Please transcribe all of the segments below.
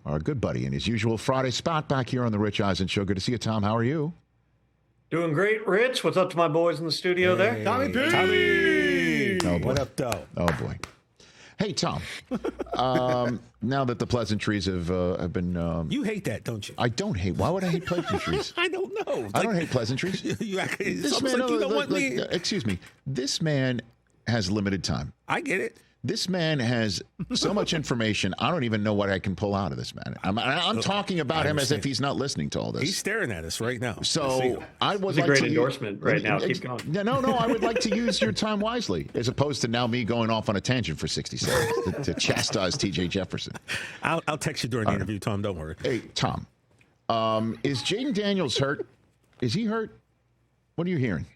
our good buddy in his usual Friday spot back here on the Rich Eisen Show. Good to see you, Tom. How are you? Doing great, Rich. What's up to my boys in the studio there? Tommy P. Oh, boy. What up, though? Oh, boy. Hey, Tom. Now that the pleasantries have been... You hate that, don't you? I don't hate... Why would I hate pleasantries? I don't know. I don't hate pleasantries. It's almost like you don't want me... Excuse me. This man has limited time. I get it. This man has so much information, I don't even know what I can pull out of this man. I'm talking about him as if he's not listening to all this. He's staring at us right now. So I would like a great endorsement right now. Keep going. No, I would like to use your time wisely, as opposed to now me going off on a tangent for 60 seconds to chastise T.J. Jefferson. I'll text you during the interview, Tom. Don't worry. Hey, Tom, is Jayden Daniels hurt? Is he hurt? What are you hearing?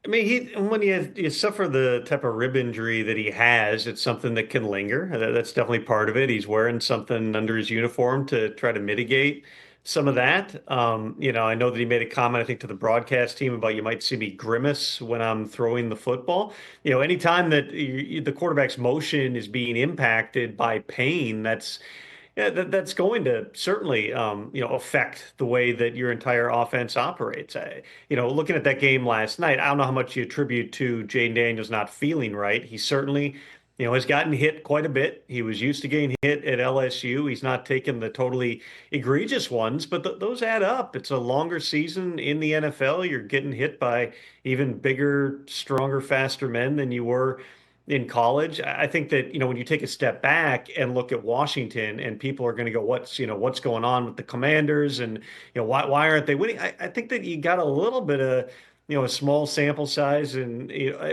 I mean, when you suffer the type of rib injury that he has, it's something that can linger. That's definitely part of it. He's wearing something under his uniform to try to mitigate some of that. I know that he made a comment, I think, to the broadcast team about you might see me grimace when I'm throwing the football. Anytime that the quarterback's motion is being impacted by pain, that's going to certainly, affect the way that your entire offense operates. Looking at that game last night, I don't know how much you attribute to Jayden Daniels not feeling right. He certainly, has gotten hit quite a bit. He was used to getting hit at LSU. He's not taken the totally egregious ones, but those add up. It's a longer season in the NFL. You're getting hit by even bigger, stronger, faster men than you were in college. I think that, when you take a step back and look at Washington and people are going to go, what's going on with the Commanders and, why aren't they winning? I think that you got a little bit of, a small sample size and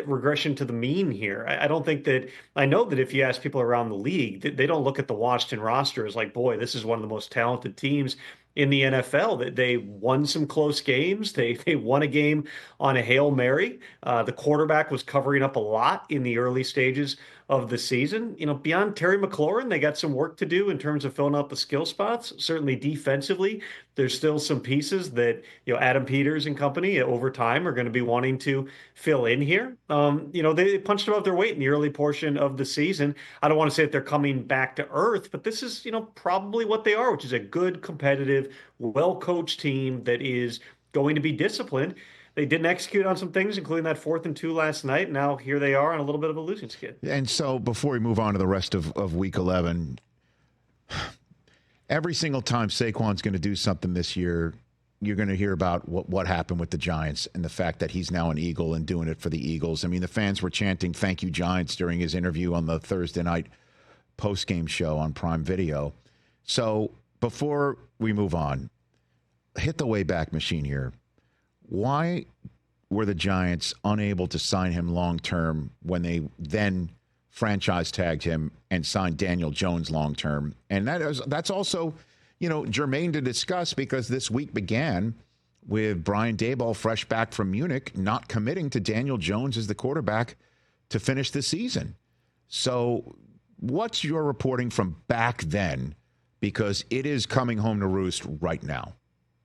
regression to the mean here. I don't think that, I know that if you ask people around the league, they don't look at the Washington roster as like, boy, this is one of the most talented teams in the NFL. That they won some close games. They won a game on a Hail Mary. The quarterback was covering up a lot in the early stages of the season. Beyond Terry McLaurin, they got some work to do in terms of filling out the skill spots. Certainly defensively, there's still some pieces that, Adam Peters and company over time are going to be wanting to fill in here. They punched above their weight in the early portion of the season. I don't want to say that they're coming back to earth, but this is, probably what they are, which is a good, competitive, well-coached team that is going to be disciplined. They didn't execute on some things, including that 4th and 2 last night. Now here they are on a little bit of a losing skid. And so before we move on to the rest of Week 11, every single time Saquon's going to do something this year, you're going to hear about what happened with the Giants and the fact that he's now an Eagle and doing it for the Eagles. I mean, the fans were chanting, "Thank you, Giants," during his interview on the Thursday night post-game show on Prime Video. So before we move on, hit the Wayback Machine here. Why were the Giants unable to sign him long-term when they then franchise tagged him and signed Daniel Jones long-term? And that's also, germane to discuss, because this week began with Brian Daboll, fresh back from Munich, not committing to Daniel Jones as the quarterback to finish the season. So what's your reporting from back then? Because it is coming home to roost right now.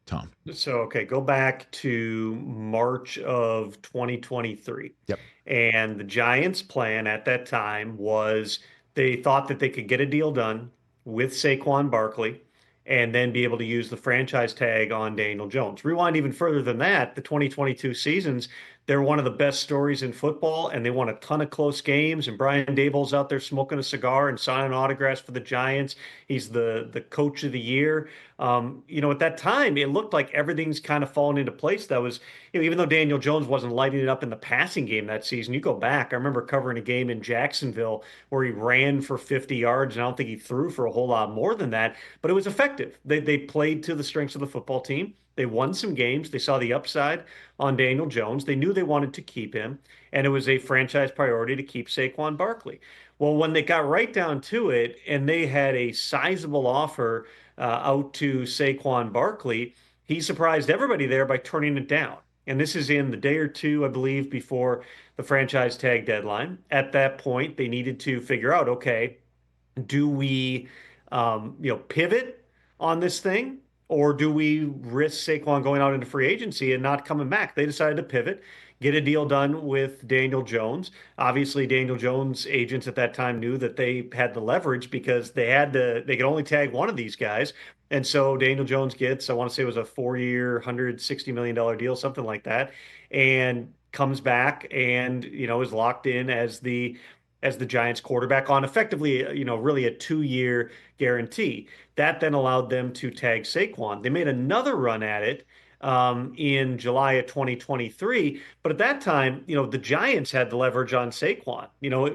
Tom. So, go back to March of 2023. Yep. And the Giants' plan at that time was they thought that they could get a deal done with Saquon Barkley and then be able to use the franchise tag on Daniel Jones. Rewind even further than that, the 2022 seasons, they're one of the best stories in football, and they won a ton of close games. And Brian Daboll's out there smoking a cigar and signing autographs for the Giants. He's the coach of the year. At that time, it looked like everything's kind of fallen into place. That was, even though Daniel Jones wasn't lighting it up in the passing game that season, you go back, I remember covering a game in Jacksonville where he ran for 50 yards, and I don't think he threw for a whole lot more than that, but it was effective. They played to the strengths of the football team. They won some games. They saw the upside on Daniel Jones. They knew they wanted to keep him, and it was a franchise priority to keep Saquon Barkley. Well, when they got right down to it, and they had a sizable offer out to Saquon Barkley, he surprised everybody there by turning it down. And this is in the day or two, I believe, before the franchise tag deadline. At that point, they needed to figure out, okay, do we, pivot on this thing? Or do we risk Saquon going out into free agency and not coming back? They decided to pivot. get a deal done with Daniel Jones. Obviously, Daniel Jones agents at that time knew that they had the leverage because they could only tag one of these guys. And so Daniel Jones gets, I want to say it was a 4-year, $160 million deal, something like that, and comes back and, is locked in as the Giants quarterback on effectively, really a 2-year guarantee. That then allowed them to tag Saquon. They made another run at it in July of 2023. But at that time, the Giants had the leverage on Saquon.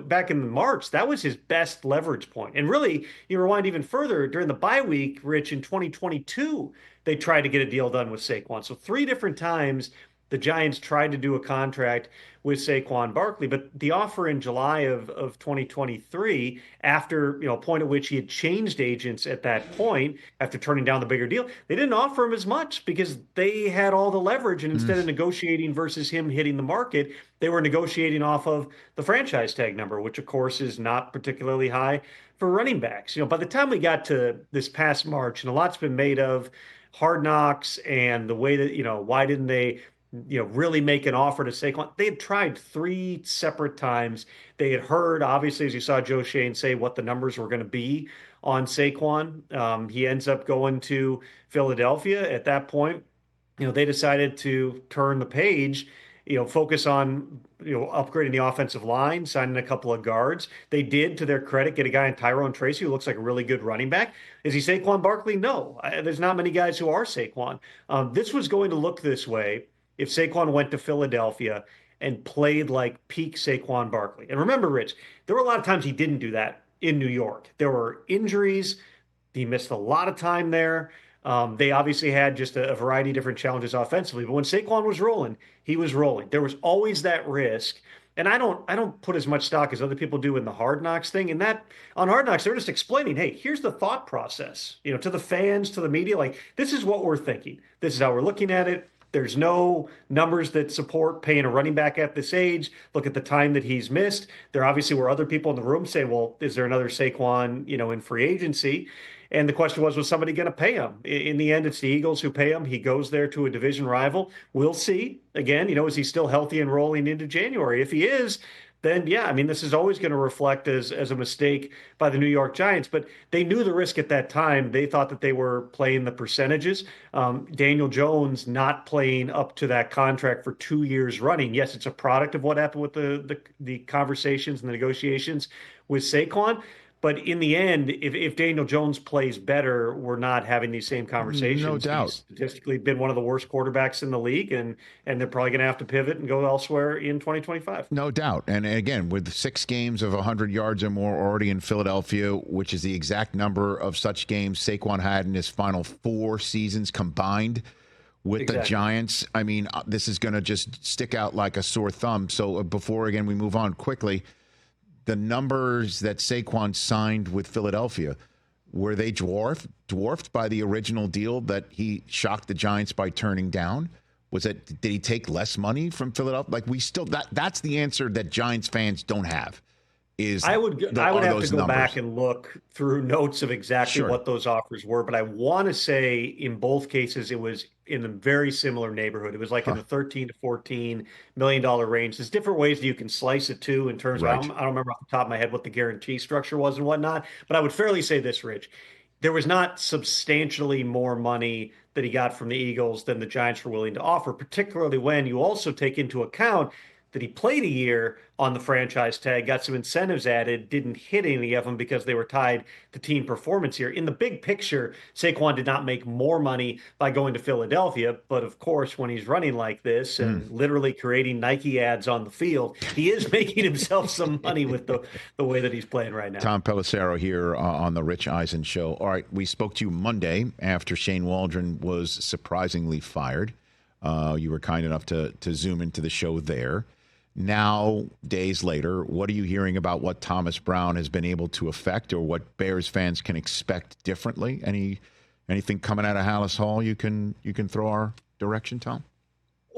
Back in March, that was his best leverage point. And really, you rewind even further during the bye week, Rich, in 2022, they tried to get a deal done with Saquon. So 3 different times the Giants tried to do a contract with Saquon Barkley, but the offer in July of 2023, after a point at which he had changed agents at that point, after turning down the bigger deal, they didn't offer him as much because they had all the leverage, and instead of negotiating versus him hitting the market, they were negotiating off of the franchise tag number, which of course is not particularly high for running backs. By the time we got to this past March, and a lot's been made of Hard Knocks and the way that, why didn't they really make an offer to Saquon. They had tried 3 separate times. They had heard, obviously, as you saw Joe Shane say, what the numbers were going to be on Saquon. He ends up going to Philadelphia. At that point, they decided to turn the page, focus on, upgrading the offensive line, signing a couple of guards. They did, to their credit, get a guy in Tyrone Tracy who looks like a really good running back. Is he Saquon Barkley? No. There's not many guys who are Saquon. This was going to look this way if Saquon went to Philadelphia and played like peak Saquon Barkley. And remember, Rich, there were a lot of times he didn't do that in New York. There were injuries. He missed a lot of time there. They obviously had just a variety of different challenges offensively. But when Saquon was rolling, he was rolling. There was always that risk. And I don't put as much stock as other people do in the Hard Knocks thing. And that on Hard Knocks, they're just explaining, hey, here's the thought process, to the fans, to the media. Like, this is what we're thinking. This is how we're looking at it. There's no numbers that support paying a running back at this age. Look at the time that he's missed. There obviously were other people in the room saying, well, is there another Saquon, in free agency? And the question was somebody going to pay him? In the end, it's the Eagles who pay him. He goes there to a division rival. We'll see. Again, is he still healthy and rolling into January? If he is, then yeah, I mean, this is always going to reflect as a mistake by the New York Giants. But they knew the risk at that time. They thought that they were playing the percentages. Daniel Jones not playing up to that contract for 2 years running. Yes, it's a product of what happened with the conversations and the negotiations with Saquon. But in the end, if Daniel Jones plays better, we're not having these same conversations. No doubt. He's statistically been one of the worst quarterbacks in the league, and they're probably going to have to pivot and go elsewhere in 2025. No doubt. And again, with 6 games of 100 yards or more already in Philadelphia, which is the exact number of such games Saquon had in his final 4 seasons combined with the Giants, I mean, this is going to just stick out like a sore thumb. So before, again, we move on quickly, the numbers that Saquon signed with Philadelphia, were they dwarfed by the original deal that he shocked the Giants by turning down? Did he take less money from Philadelphia? Like, that's the answer that Giants fans don't have. I would have to go back and look through notes of exactly what those offers were, but I want to say in both cases it was in a very similar neighborhood. It was like in the $13 to $14 million range. There's different ways that you can slice it too in terms of, I don't remember off the top of my head what the guarantee structure was and whatnot, but I would fairly say this, Rich. There was not substantially more money that he got from the Eagles than the Giants were willing to offer, particularly when you also take into account that he played a year on the franchise tag, got some incentives added, didn't hit any of them because they were tied to team performance here. In the big picture, Saquon did not make more money by going to Philadelphia. But of course, when he's running like this and literally creating Nike ads on the field, he is making himself some money with the way that he's playing right now. Tom Pelissero here on the Rich Eisen Show. All right, we spoke to you Monday after Shane Waldron was surprisingly fired. You were kind enough to zoom into the show there. Now, days later, what are you hearing about what Thomas Brown has been able to affect, or what Bears fans can expect differently? Anything coming out of Hallis Hall you can throw our direction, Tom?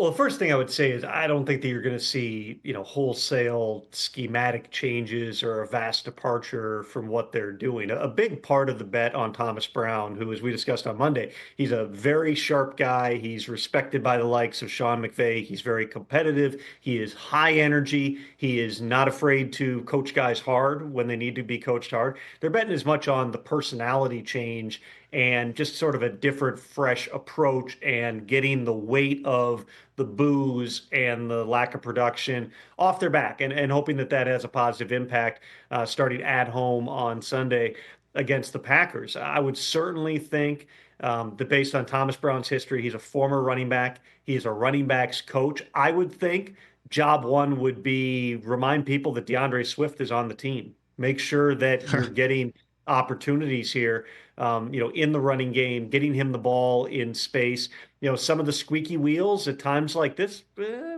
Well, the first thing I would say is I don't think that you're going to see, wholesale schematic changes or a vast departure from what they're doing. A big part of the bet on Thomas Brown, who, as we discussed on Monday, he's a very sharp guy. He's respected by the likes of Sean McVay. He's very competitive. He is high energy. He is not afraid to coach guys hard when they need to be coached hard. They're betting as much on the personality change and just sort of a different, fresh approach and getting the weight of the booze and the lack of production off their back and hoping that that has a positive impact starting at home on Sunday against the Packers. I would certainly think that based on Thomas Brown's history, he's a former running back. He is a running backs coach. I would think job one would be remind people that DeAndre Swift is on the team. Make sure that you're getting opportunities here, in the running game, getting him the ball in space. Some of the squeaky wheels at times like this,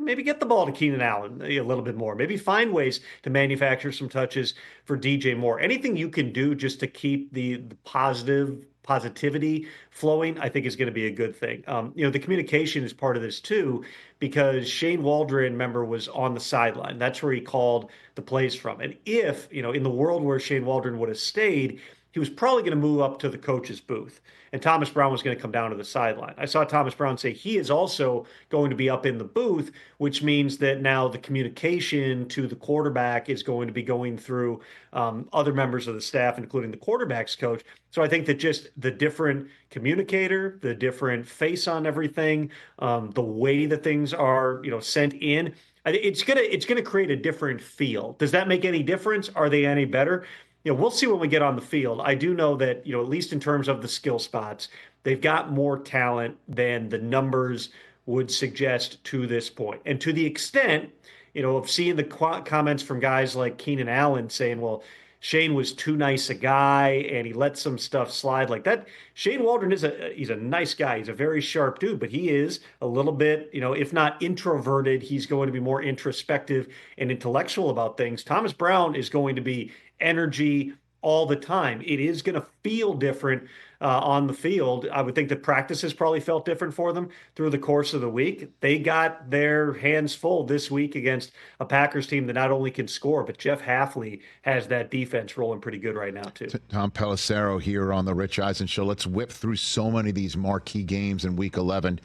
maybe get the ball to Keenan Allen a little bit more. Maybe find ways to manufacture some touches for DJ Moore. Anything you can do just to keep the positivity flowing, I think is going to be a good thing. The communication is part of this too, because Shane Waldron, remember, was on the sideline. That's where he called the plays from. And if, in the world where Shane Waldron would have stayed, he was probably going to move up to the coach's booth, and Thomas Brown was going to come down to the sideline. I saw Thomas Brown say he is also going to be up in the booth, which means that now the communication to the quarterback is going to be going through other members of the staff, including the quarterback's coach. So I think that just the different communicator, the different face on everything, the way that things are, sent in, it's gonna create a different feel. Does that make any difference? Are they any better? We'll see when we get on the field. I do know that, at least in terms of the skill spots, they've got more talent than the numbers would suggest to this point. And to the extent, of seeing the comments from guys like Keenan Allen saying, well, Shane was too nice a guy and he let some stuff slide like that. Shane Waldron he's a nice guy. He's a very sharp dude, but he is a little bit, if not introverted, he's going to be more introspective and intellectual about things. Thomas Brown is going to be energy all the time. It is going to feel different on the field. I would think that practices probably felt different for them through the course of the week. They got their hands full this week against a Packers team that not only can score, but Jeff Hafley has that defense rolling pretty good right now too. Tom Pelissero here on the Rich Eisen Show. Let's whip through so many of these marquee games in Week 11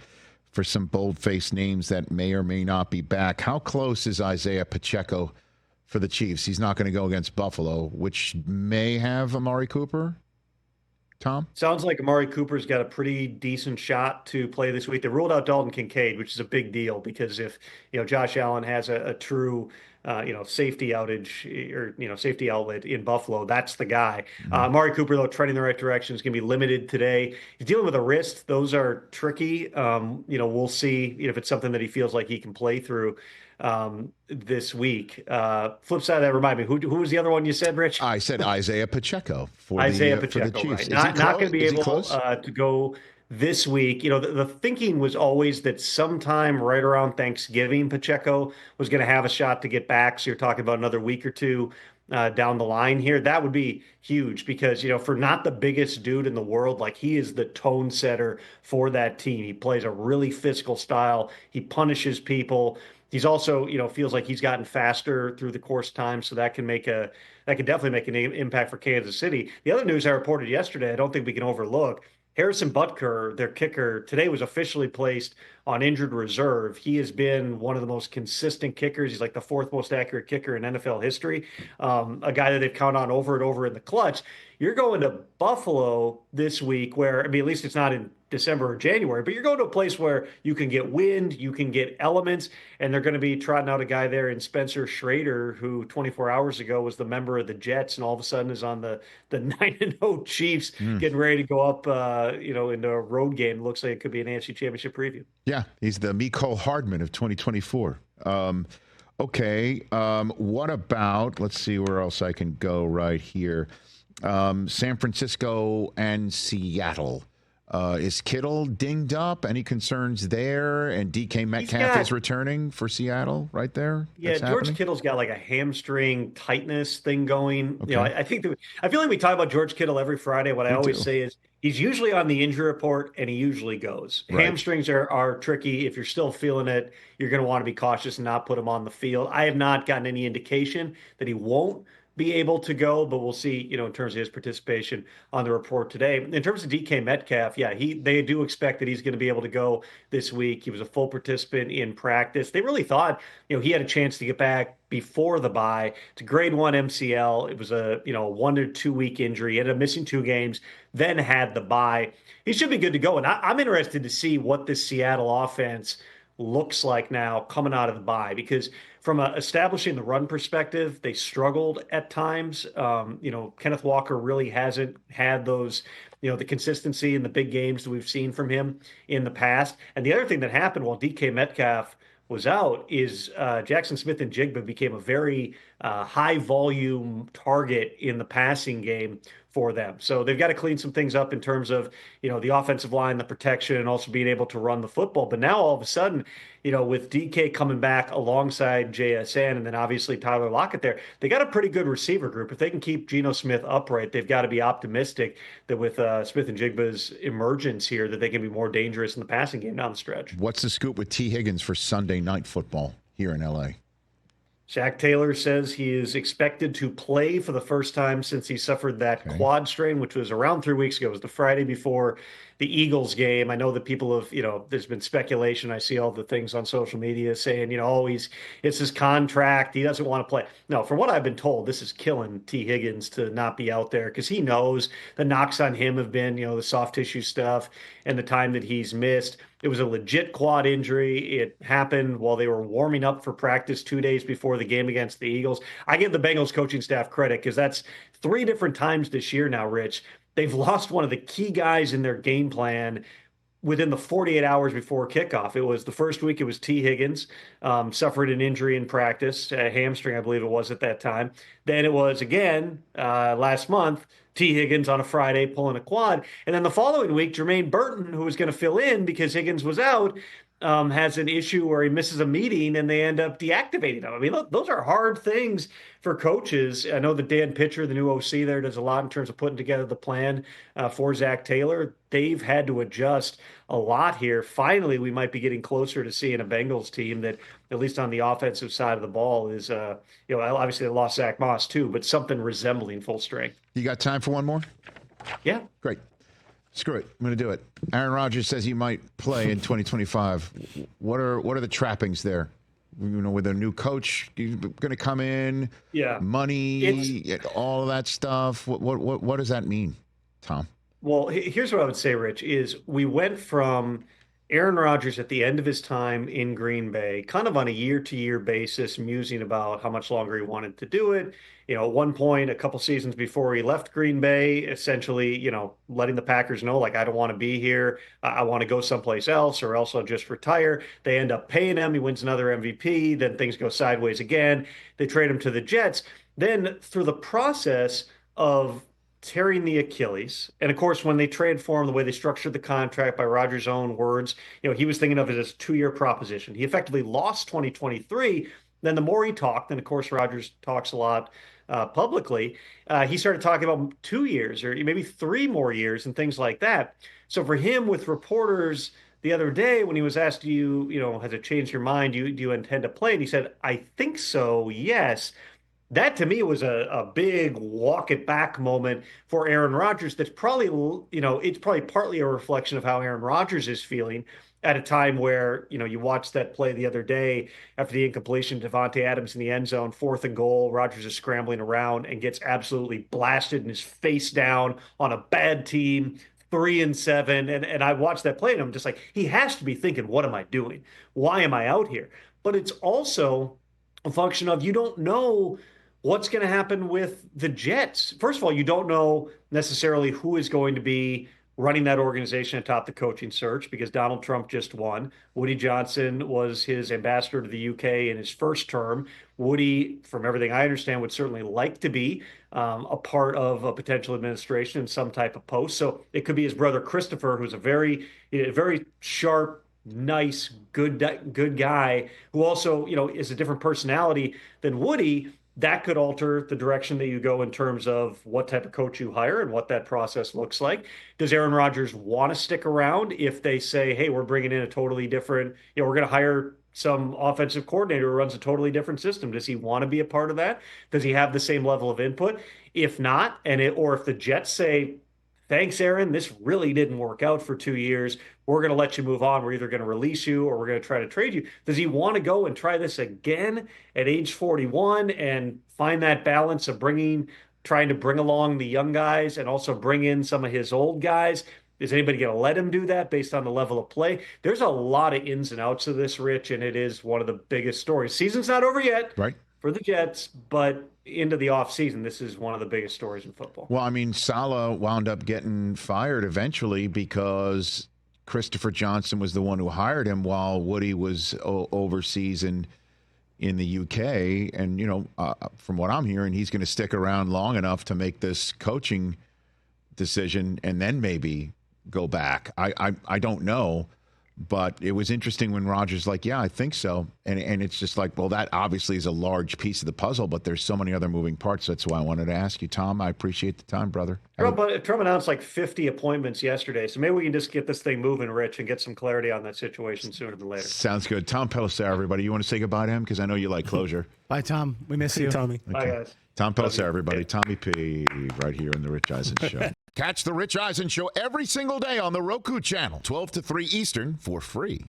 for some bold-faced names that may or may not be back. How close is Isiah Pacheco for the Chiefs? He's not going to go against Buffalo, which may have Amari Cooper. Tom? Sounds like Amari Cooper's got a pretty decent shot to play this week. They ruled out Dalton Kincaid, which is a big deal because if Josh Allen has a true safety outage or safety outlet in Buffalo, that's the guy. Amari Cooper, though, trending in the right direction, is going to be limited today. He's dealing with a wrist; those are tricky. We'll see if it's something that he feels like he can play through this week. Flip side of that, remind me, who was the other one you said, Rich? I said Isiah Pacheco for Pacheco, the Chiefs. Right. Not going to be able to go this week. The thinking was always that sometime right around Thanksgiving, Pacheco was going to have a shot to get back. So you're talking about another week or two down the line here. That would be huge because, for not the biggest dude in the world, like he is the tone setter for that team. He plays a really physical style. He punishes people. He's also, feels like he's gotten faster through the course of time, so that can definitely make an impact for Kansas City. The other news I reported yesterday, I don't think we can overlook. Harrison Butker, their kicker, today was officially placed on injured reserve. He has been one of the most consistent kickers. He's like the fourth most accurate kicker in NFL history. A guy that they've counted on over and over in the clutch. You're going to Buffalo this week where, at least it's not in December or January, but you're going to a place where you can get wind, you can get elements, and they're going to be trotting out a guy there in Spencer Schrader, who 24 hours ago was the member of the Jets and all of a sudden is on the 9-0 Chiefs getting ready to go up, into a road game. Looks like it could be an AFC Championship preview. Yeah, he's the Mecole Hardman of 2024. Okay, what about, let's see where else I can go right here. San Francisco and Seattle. Is Kittle dinged up? Any concerns there? And DK Metcalf is returning for Seattle right there? Yeah, George Kittle's got like a hamstring tightness thing going. Okay. You know, I think I feel like we talk about George Kittle every Friday. What I always say is he's usually on the injury report and he usually goes. Right. Hamstrings are tricky. If you're still feeling it, you're going to want to be cautious and not put him on the field. I have not gotten any indication that he won't be able to go, but we'll see, you know, in terms of his participation on the report today. In terms of DK Metcalf, yeah, they do expect that he's going to be able to go this week. He was a full participant in practice. They really thought, you know, he had a chance to get back before the bye. It's a grade 1 MCL. It was a, 1 to 2 week injury. He ended up missing 2 games, then had the bye. He should be good to go. And I'm interested to see what this Seattle offense looks like now coming out of the bye, because from establishing the run perspective, they struggled at times. Kenneth Walker really hasn't had those, the consistency in the big games that we've seen from him in the past. And the other thing that happened while DK Metcalf was out is Jackson Smith and Jigba became a very high volume target in the passing game for them. So they've got to clean some things up in terms of, the offensive line, the protection, and also being able to run the football. But now all of a sudden, with DK coming back alongside JSN and then obviously Tyler Lockett there, they got a pretty good receiver group. If they can keep Geno Smith upright, they've got to be optimistic that with Smith and Jigba's emergence here, that they can be more dangerous in the passing game down the stretch. What's the scoop with T. Higgins for Sunday Night Football here in L.A.? Zach Taylor says he is expected to play for the first time since he suffered that quad strain, which was around 3 weeks ago. It was the Friday before the Eagles game. I know that people have, there's been speculation. I see all the things on social media saying, it's his contract. He doesn't want to play. No, from what I've been told, this is killing T. Higgins to not be out there because he knows the knocks on him have been, the soft tissue stuff and the time that he's missed. It was a legit quad injury. It happened while they were warming up for practice 2 days before the game against the Eagles. I give the Bengals coaching staff credit because that's 3 different times this year now, Rich. They've lost one of the key guys in their game plan within the 48 hours before kickoff. It was the first week, it was T. Higgins, suffered an injury in practice, a hamstring, I believe it was at that time. Then it was again last month, T. Higgins on a Friday pulling a quad. And then the following week, Jermaine Burton, who was going to fill in because Higgins was out, has an issue where he misses a meeting and they end up deactivating him. I mean, look, those are hard things for coaches. I know that Dan Pitcher, the new OC there, does a lot in terms of putting together the plan for Zach Taylor. They've had to adjust a lot here. Finally, we might be getting closer to seeing a Bengals team that, at least on the offensive side of the ball, is, obviously they lost Zach Moss too, but something resembling full strength. You got time for one more? Yeah. Great. Screw it. I'm going to do it. Aaron Rodgers says he might play in 2025. What are the trappings there? With a new coach, he's going to come in. Yeah. Money, all of that stuff. What does that mean, Tom? Well, here's what I would say, Rich, is we went from Aaron Rodgers at the end of his time in Green Bay, kind of on a year-to-year basis, musing about how much longer he wanted to do it. At one point, a couple seasons before he left Green Bay, essentially, letting the Packers know, like, I don't want to be here. I want to go someplace else, or else I'll just retire. They end up paying him. He wins another MVP. Then things go sideways again. They trade him to the Jets. Then through the process of tearing the Achilles. And of course, when they traded for him, the way they structured the contract, by Rodgers' own words, he was thinking of it as a 2-year proposition. He effectively lost 2023. Then the more he talked, and of course, Rodgers talks a lot publicly, he started talking about 2 years or maybe 3 more years and things like that. So for him, with reporters the other day, when he was asked, has it changed your mind? Do you intend to play? And he said, I think so, yes. That, to me, was a big walk it back moment for Aaron Rodgers. That's probably, it's probably partly a reflection of how Aaron Rodgers is feeling at a time where, you watched that play the other day after the incompletion, Devontae Adams in the end zone, 4th and goal. Rodgers is scrambling around and gets absolutely blasted and is face down on a bad team, 3-7. And I watched that play and I'm just like, he has to be thinking, what am I doing? Why am I out here? But it's also a function of, you don't know what's going to happen with the Jets. First of all, you don't know necessarily who is going to be running that organization atop the coaching search because Donald Trump just won. Woody Johnson was his ambassador to the UK in his first term. Woody, from everything I understand, would certainly like to be a part of a potential administration in some type of post. So it could be his brother Christopher, who's a very sharp, nice, good guy who also, is a different personality than Woody. That could alter the direction that you go in terms of what type of coach you hire and what that process looks like. Does Aaron Rodgers want to stick around if they say, hey, we're bringing in a totally different, we're going to hire some offensive coordinator who runs a totally different system? Does he want to be a part of that? Does he have the same level of input? If not, or if the Jets say, thanks, Aaron, this really didn't work out for 2 years, we're going to let you move on. We're either going to release you or we're going to try to trade you. Does he want to go and try this again at age 41 and find that balance of trying to bring along the young guys and also bring in some of his old guys? Is anybody going to let him do that based on the level of play? There's a lot of ins and outs of this, Rich, and it is one of the biggest stories. Season's not over yet. Right. For the Jets, but into the offseason, this is one of the biggest stories in football. Well, I mean, Saleh wound up getting fired eventually because Christopher Johnson was the one who hired him while Woody was overseas in the UK. And, from what I'm hearing, he's going to stick around long enough to make this coaching decision and then maybe go back. I don't know. But it was interesting when Rodgers like, yeah, I think so. And it's just like, well, that obviously is a large piece of the puzzle, but there's so many other moving parts. That's why I wanted to ask you, Tom. I appreciate the time, brother. Trump announced like 50 appointments yesterday. So maybe we can just get this thing moving, Rich, and get some clarity on that situation sooner than later. Sounds good. Tom Pelissero, everybody. You want to say goodbye to him? Because I know you like closure. Bye, Tom. We miss you. Tommy. Okay. Bye, guys. Tom Pelissero, everybody. Tommy P. right here on The Rich Eisen Show. Catch The Rich Eisen Show every single day on the Roku Channel, 12 to 3 Eastern, for free.